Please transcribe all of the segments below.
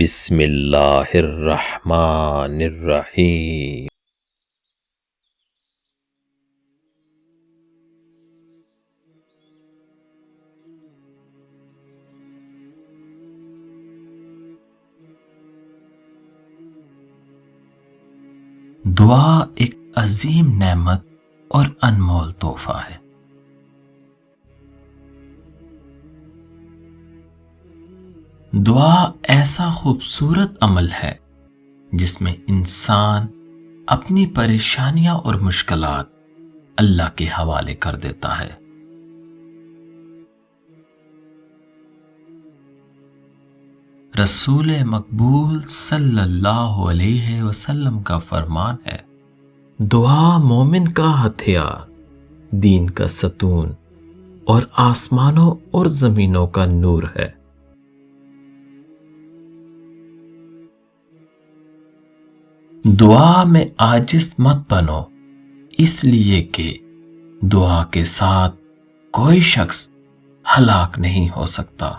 بسم اللہ الرحمن الرحیم۔ دعا ایک عظیم نعمت اور انمول تحفہ ہے۔ دعا ایسا خوبصورت عمل ہے جس میں انسان اپنی پریشانیاں اور مشکلات اللہ کے حوالے کر دیتا ہے۔ رسول مقبول صلی اللہ علیہ وسلم کا فرمان ہے، دعا مومن کا ہتھیار، دین کا ستون اور آسمانوں اور زمینوں کا نور ہے۔ دعا میں عاجز مت بنو، اس لیے کہ دعا کے ساتھ کوئی شخص ہلاک نہیں ہو سکتا۔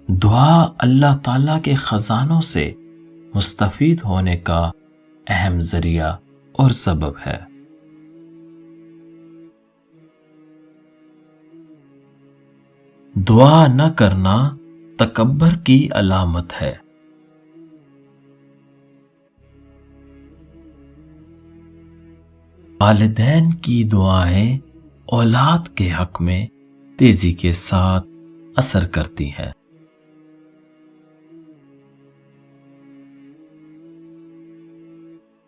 دعا اللہ تعالیٰ کے خزانوں سے مستفید ہونے کا اہم ذریعہ اور سبب ہے۔ دعا نہ کرنا تکبر کی علامت ہے۔ والدین کی دعائیں اولاد کے حق میں تیزی کے ساتھ اثر کرتی ہیں۔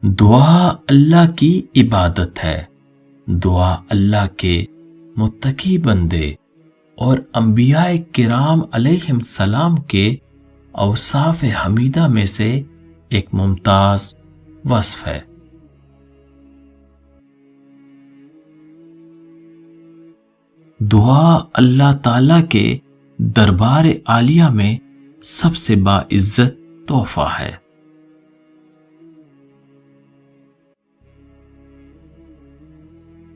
دعا اللہ کی عبادت ہے۔ دعا اللہ کے متقی بندے اور انبیاء کرام علیہم السلام کے اوصاف حمیدہ میں سے ایک ممتاز وصف ہے۔ دعا اللہ تعالیٰ کے دربار عالیہ میں سب سے باعزت تحفہ ہے۔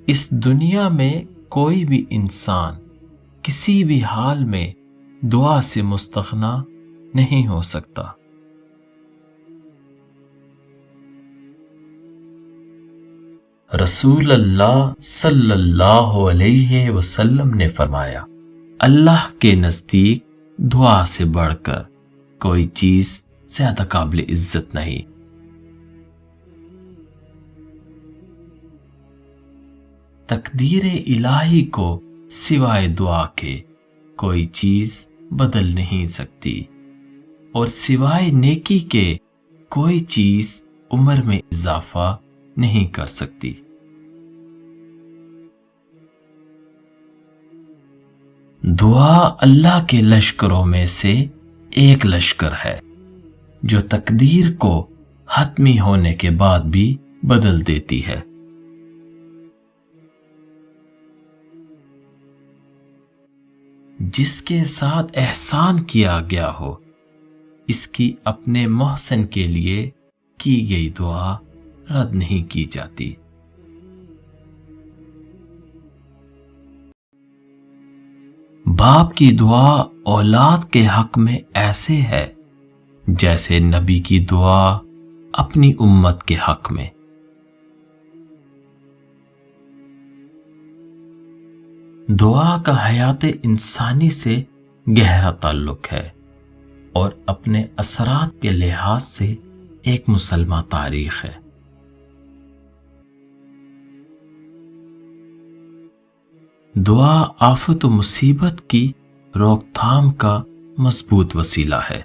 اس دنیا میں کوئی بھی انسان کسی بھی حال میں دعا سے مستغنی نہیں ہو سکتا۔ رسول اللہ صلی اللہ علیہ وسلم نے فرمایا، اللہ کے نزدیک دعا سے بڑھ کر کوئی چیز زیادہ قابل عزت نہیں۔ تقدیر الہی کو سوائے دعا کے کوئی چیز بدل نہیں سکتی، اور سوائے نیکی کے کوئی چیز عمر میں اضافہ نہیں کر سکتی۔ دعا اللہ کے لشکروں میں سے ایک لشکر ہے جو تقدیر کو حتمی ہونے کے بعد بھی بدل دیتی ہے۔ جس کے ساتھ احسان کیا گیا ہو، اس کی اپنے محسن کے لیے کی گئی دعا رد نہیں کی جاتی۔ باپ کی دعا اولاد کے حق میں ایسے ہے جیسے نبی کی دعا اپنی امت کے حق میں۔ دعا کا حیات انسانی سے گہرا تعلق ہے اور اپنے اثرات کے لحاظ سے ایک مسلمہ تاریخ ہے۔ دعا آفت و مصیبت کی روک تھام کا مضبوط وسیلہ ہے۔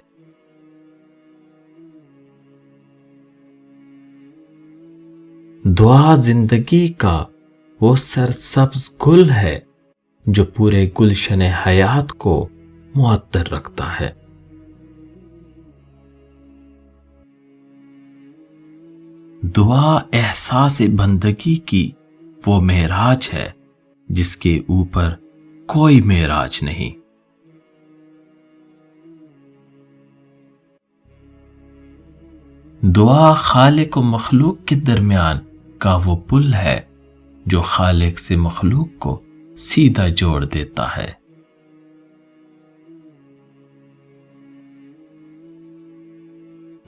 دعا زندگی کا وہ سرسبز گل ہے جو پورے گلشن حیات کو معطر رکھتا ہے۔ دعا احساس بندگی کی وہ معراج ہے جس کے اوپر کوئی معراج نہیں۔ دعا خالق و مخلوق کے درمیان کا وہ پل ہے جو خالق سے مخلوق کو سیدھا جوڑ دیتا ہے۔